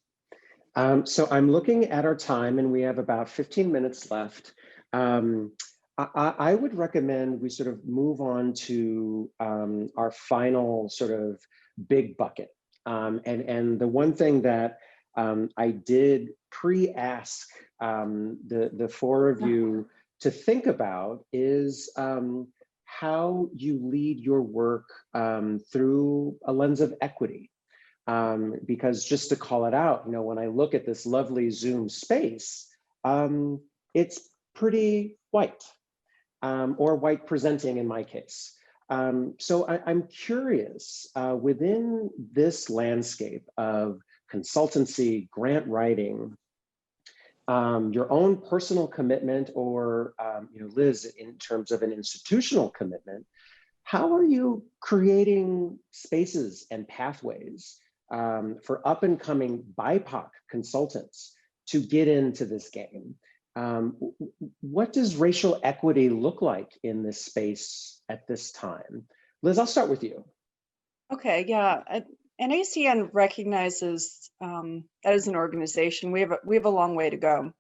So I'm looking at our time and we have about 15 minutes left. I would recommend we sort of move on to our final sort of big bucket. And the one thing that I did pre-ask the four of you to think about is how you lead your work through a lens of equity. Because just to call it out, when I look at this lovely Zoom space, it's pretty white, or white presenting in my case. So I'm curious, within this landscape of consultancy, grant writing, your own personal commitment, or Liz, in terms of an institutional commitment, how are you creating spaces and pathways for up and coming BIPOC consultants to get into this game? What does racial equity look like in this space at this time? Liz, I'll start with you. Okay, yeah. And ACN recognizes that as an organization, we have a long way to go.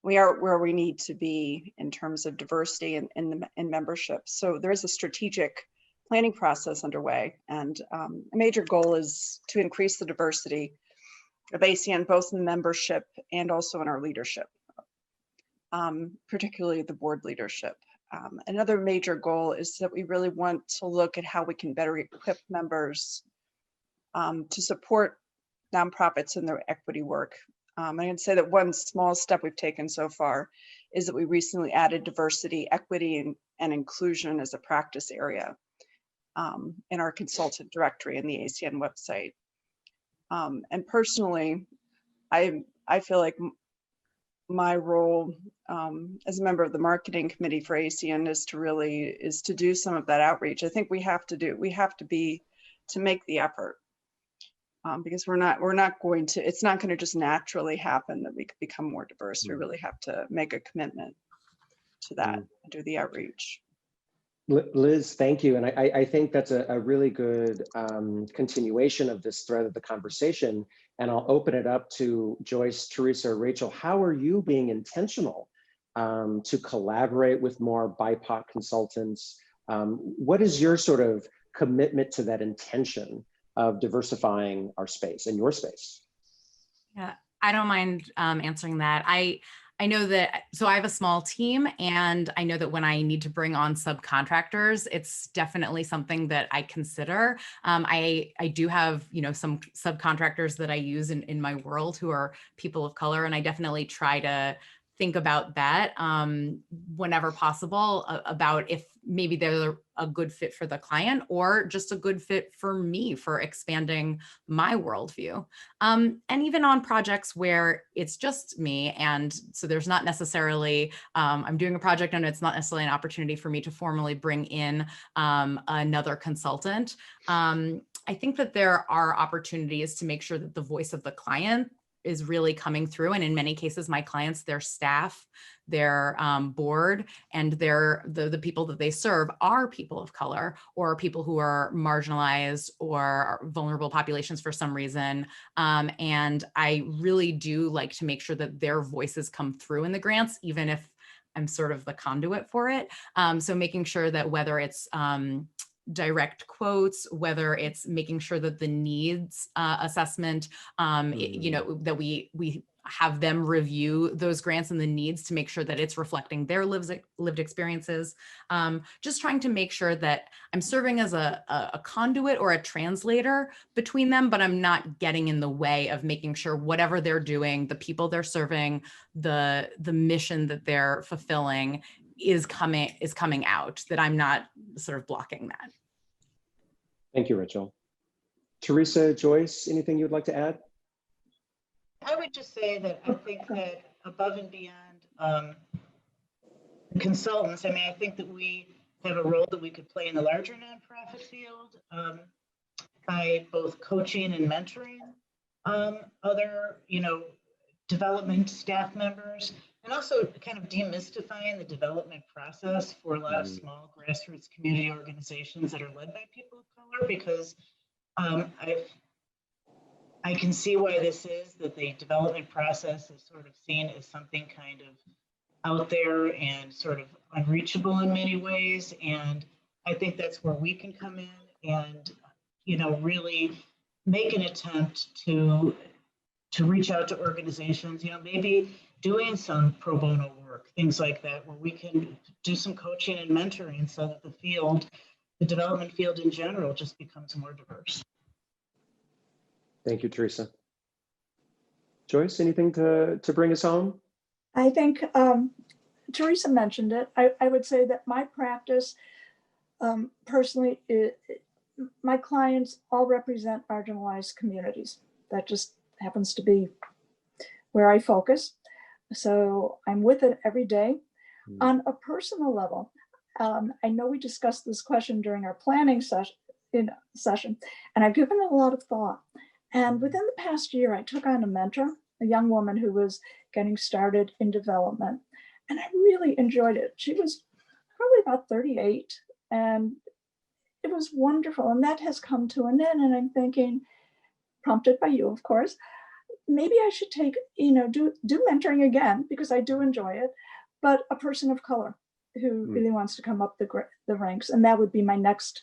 We are where we need to be in terms of diversity in membership. So there is a strategic planning process underway, and a major goal is to increase the diversity of ACN, both in membership and also in our leadership, particularly the board leadership. Another major goal is that we really want to look at how we can better equip members to support nonprofits in their equity work. I can say that one small step we've taken so far is that we recently added diversity, equity, and inclusion as a practice area in our consultant directory in the ACN website. And personally, I feel like my role as a member of the marketing committee for ACN is to do some of that outreach. I think we have to make the effort. Because it's not going to just naturally happen that we could become more diverse. We really have to make a commitment to that and do the outreach. Liz, thank you. And I think that's a really good continuation of this thread of the conversation. And I'll open it up to Joyce, Teresa, or Rachel. How are you being intentional to collaborate with more BIPOC consultants? What is your sort of commitment to that intention of diversifying our space and your space? Yeah, I don't mind answering that. I know that, so I have a small team, and I know that when I need to bring on subcontractors, it's definitely something that I consider. I do have, some subcontractors that I use in my world who are people of color, and I definitely try to think about that whenever possible, about if maybe they're a good fit for the client or just a good fit for me for expanding my worldview. And even on projects where it's just me, and so there's not necessarily, I'm doing a project and it's not necessarily an opportunity for me to formally bring in another consultant. I think that there are opportunities to make sure that the voice of the client is really coming through. And in many cases, my clients, their staff, their board, and the people that they serve are people of color or people who are marginalized or are vulnerable populations for some reason. And I really do like to make sure that their voices come through in the grants, even if I'm sort of the conduit for it. So making sure that whether it's direct quotes, whether it's making sure that the needs assessment, that we have them review those grants and the needs to make sure that it's reflecting their lived experiences. Just trying to make sure that I'm serving as a conduit or a translator between them, but I'm not getting in the way of making sure whatever they're doing, the people they're serving, the mission that they're fulfilling is coming out, that I'm not sort of blocking that. Thank you, Rachel. Teresa, Joyce, anything you'd like to add? I would just say that I think that above and beyond consultants, I mean, I think that we have a role that we could play in the larger nonprofit field by both coaching and mentoring other, development staff members, and also kind of demystifying the development process for a lot of small grassroots community organizations that are led by people of color, because I can see why this is, that the development process is sort of seen as something kind of out there and sort of unreachable in many ways. And I think that's where we can come in and, really make an attempt to reach out to organizations, maybe doing some pro bono work, things like that, where we can do some coaching and mentoring so that the development field in general just becomes more diverse. Thank you, Teresa. Joyce, anything to bring us home? I think Teresa mentioned it. I would say that my practice, personally, my clients all represent marginalized communities. That just happens to be where I focus. So I'm with it every day. On a personal level, I know we discussed this question during our planning session, and I've given it a lot of thought. And within the past year, I took on a mentor, a young woman who was getting started in development, and I really enjoyed it. She was probably about 38, and it was wonderful. And that has come to an end. And I'm thinking, prompted by you, of course, maybe I should take, do mentoring again, because I do enjoy it, but a person of color who really wants to come up the ranks. And that would be my next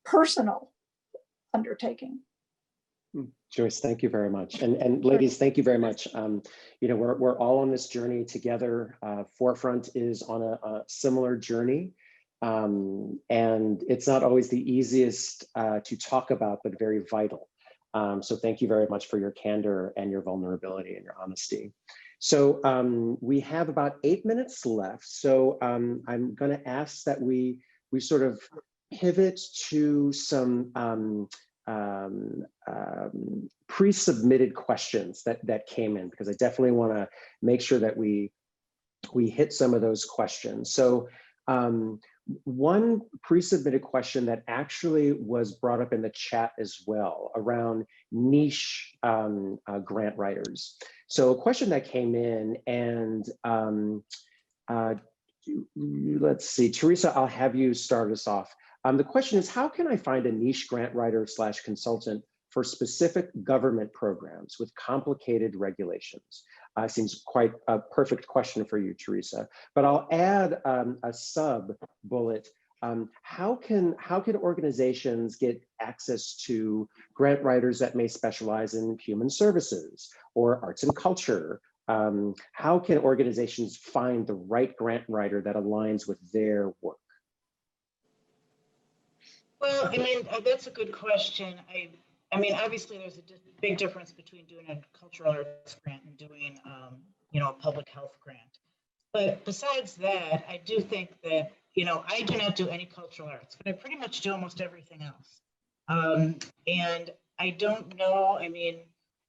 personal undertaking. Joyce, thank you very much. And ladies, thank you very much. We're all on this journey together. Forefront is on a similar journey. And it's not always the easiest to talk about, but very vital. So thank you very much for your candor and your vulnerability and your honesty. So we have about 8 minutes left. So I'm going to ask that we sort of pivot to some pre-submitted questions that came in, because I definitely want to make sure that we hit some of those questions. So one pre-submitted question that actually was brought up in the chat as well around niche grant writers. So a question that came in, and let's see, Teresa, I'll have you start us off. The question is, how can I find a niche grant writer / consultant for specific government programs with complicated regulations? Seems quite a perfect question for you, Teresa. But I'll add a sub bullet. How can organizations get access to grant writers that may specialize in human services or arts and culture? How can organizations find the right grant writer that aligns with their work? Well, I mean, that's a good question. I mean, obviously, there's a big difference between doing a cultural arts grant and doing, a public health grant. But besides that, I do think that, I do not do any cultural arts, but I pretty much do almost everything else. And I don't know, I mean,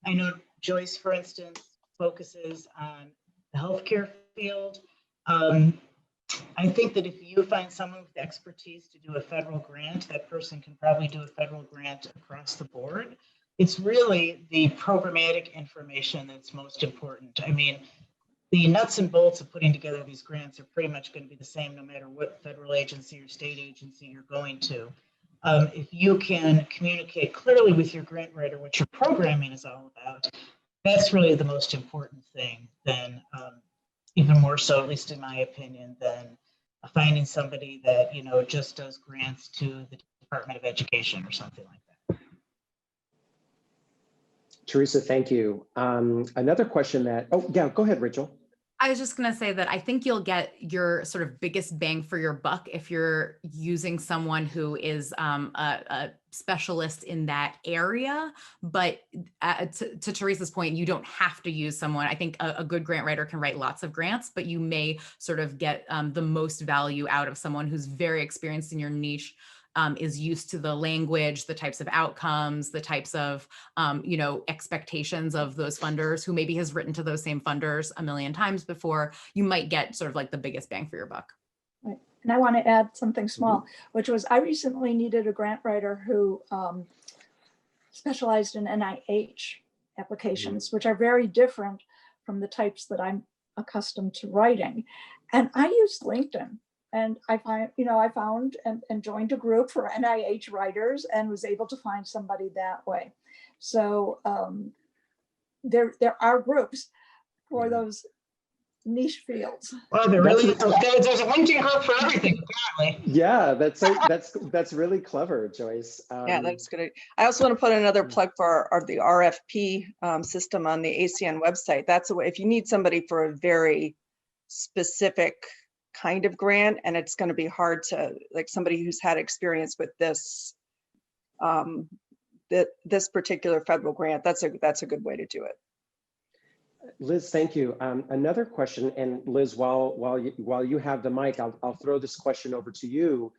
I know Joyce, for instance, focuses on the healthcare field. I think that if you find someone with expertise to do a federal grant, that person can probably do a federal grant across the board. it's really the programmatic information that's most important. I mean, the nuts and bolts of putting together these grants are pretty much going to be the same no matter what federal agency or state agency you're going to. If you can communicate clearly with your grant writer what your programming is all about, that's really the most important thing, then even more so, at least in my opinion, than finding somebody that, you know, just does grants to the Department of Education or something like that. Teresa, thank you. Another question that, oh yeah, go ahead, Rachel. I was just going to say that I think you'll get your sort of biggest bang for your buck if you're using someone who is a specialist in that area. But to Teresa's point, you don't have to use someone. I think a good grant writer can write lots of grants, but you may sort of get the most value out of someone who's very experienced in your niche, is used to the language, the types of outcomes, the types of, you know, expectations of those funders, who maybe has written to those same funders a million times before. You might get sort of like the biggest bang for your buck. Right. And I want to add something small, which was I recently needed a grant writer who specialized in NIH applications, which are very different from the types that I'm accustomed to writing. And I used LinkedIn. And I found and joined a group for NIH writers and was able to find somebody that way. So there are groups for those niche fields. Well, there's a LinkedIn group for everything, apparently. Yeah, that's really clever, Joyce. Yeah, that's good. I also want to put another plug for the RFP system on the ACN website. That's a way, if you need somebody for a very specific kind of grant, and it's going to be hard to, like, somebody who's had experience with this this particular federal grant, that's a good way to do it. Liz, thank you. Another question, and Liz, while you have the mic, I'll throw this question over to you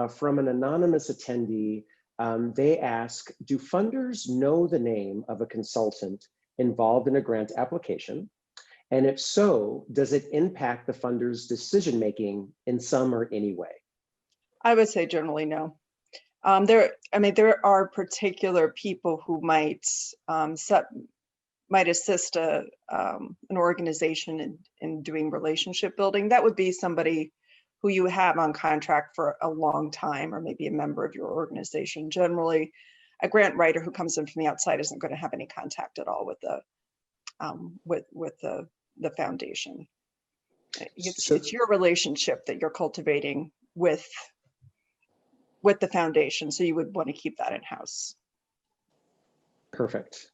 from an anonymous attendee. They ask, do funders know the name of a consultant involved in a grant application? And if so, does it impact the funder's decision-making in some or any way? I would say generally no. There are particular people who might assist an organization in doing relationship building. That would be somebody who you have on contract for a long time, or maybe a member of your organization. Generally, a grant writer who comes in from the outside isn't going to have any contact at all with the foundation. It's your relationship that you're cultivating with the foundation, so you would want to keep that in-house. Perfect.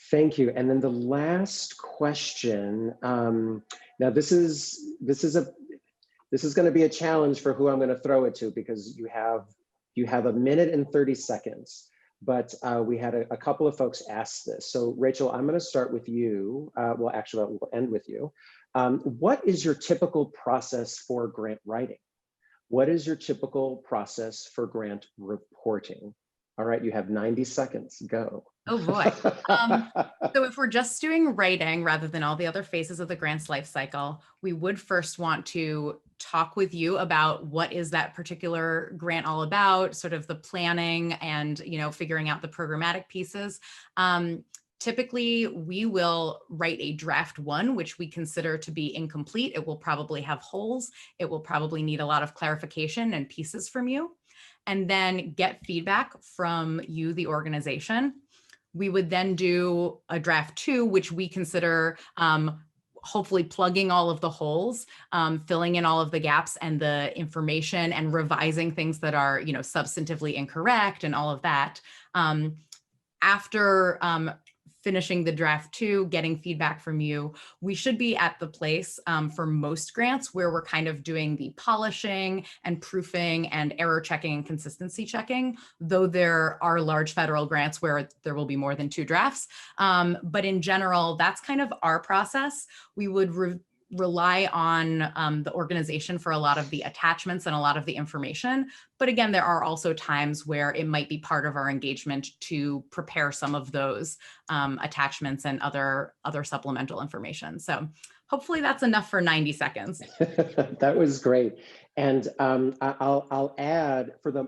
Thank you. And then the last question. Now this is going to be a challenge for who I'm going to throw it to, because you have a minute and 30 seconds. But we had a couple of folks ask this. So Rachel, I'm going to start with you. Well, actually, we'll end with you. What is your typical process for grant writing? What is your typical process for grant reporting? All right, you have 90 seconds, go. Oh boy. So if we're just doing writing rather than all the other phases of the grant's life cycle, we would first want to talk with you about what is that particular grant all about, sort of the planning and, you know, figuring out the programmatic pieces. Typically, we will write a draft 1, which we consider to be incomplete. It will probably have holes. It will probably need a lot of clarification and pieces from you, and then get feedback from you, the organization. We would then do a draft 2, which we consider hopefully plugging all of the holes, filling in all of the gaps and the information, and revising things that are, you know, substantively incorrect and all of that. After finishing the draft 2, getting feedback from you, we should be at the place for most grants where we're kind of doing the polishing and proofing and error checking and consistency checking, though there are large federal grants where there will be more than 2 drafts. But in general, that's kind of our process. We would rely on the organization for a lot of the attachments and a lot of the information. But again, there are also times where it might be part of our engagement to prepare some of those attachments and other supplemental information. So hopefully that's enough for 90 seconds. That was great. And I'll add, for the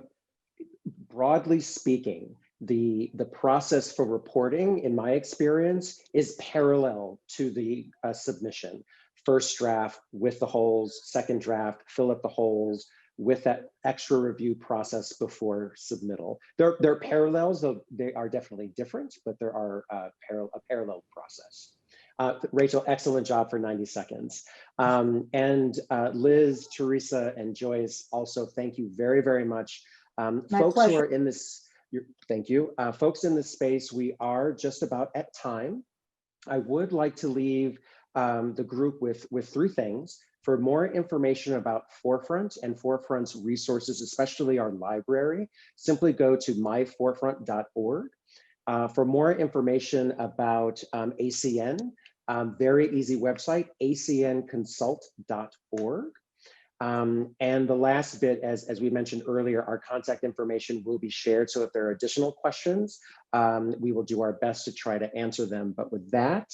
broadly speaking, the process for reporting, in my experience, is parallel to the submission. First draft with the holes, second draft, fill up the holes with that extra review process before submittal. There are parallels, though they are definitely different, but there are a parallel process. Rachel, excellent job for 90 seconds. And Liz, Teresa, and Joyce, also thank you very, very much. Folks pleasure. who are in this, thank you. Folks in this space, we are just about at time. I would like to leave the group with three things. For more information about Forefront and Forefront's resources, especially our library, simply go to myforefront.org. For more information about ACN, very easy website, acnconsult.org. And the last bit, as we mentioned earlier, our contact information will be shared. So if there are additional questions, we will do our best to try to answer them. But with that,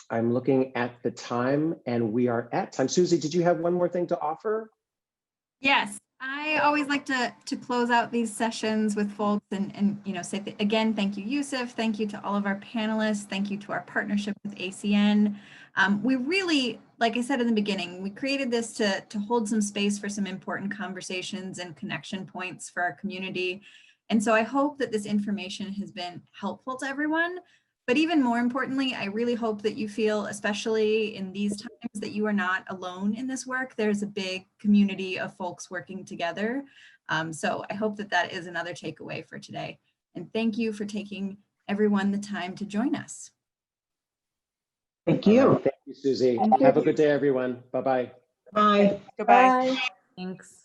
I'm looking at the time and we are at time. Susie, did you have one more thing to offer? Yes, I always like to close out these sessions with folks and say again, thank you, Yusuf. Thank you to all of our panelists. Thank you to our partnership with ACN. We really, like I said in the beginning, we created this to hold some space for some important conversations and connection points for our community. And so I hope that this information has been helpful to everyone. But even more importantly, I really hope that you feel, especially in these times, that you are not alone in this work. There's a big community of folks working together. So I hope that that is another takeaway for today. And thank you for taking everyone the time to join us. Thank you. Right, thank you, Susie. Thank Have a you. good day, everyone. Bye-bye. Bye. Goodbye. Bye. Thanks.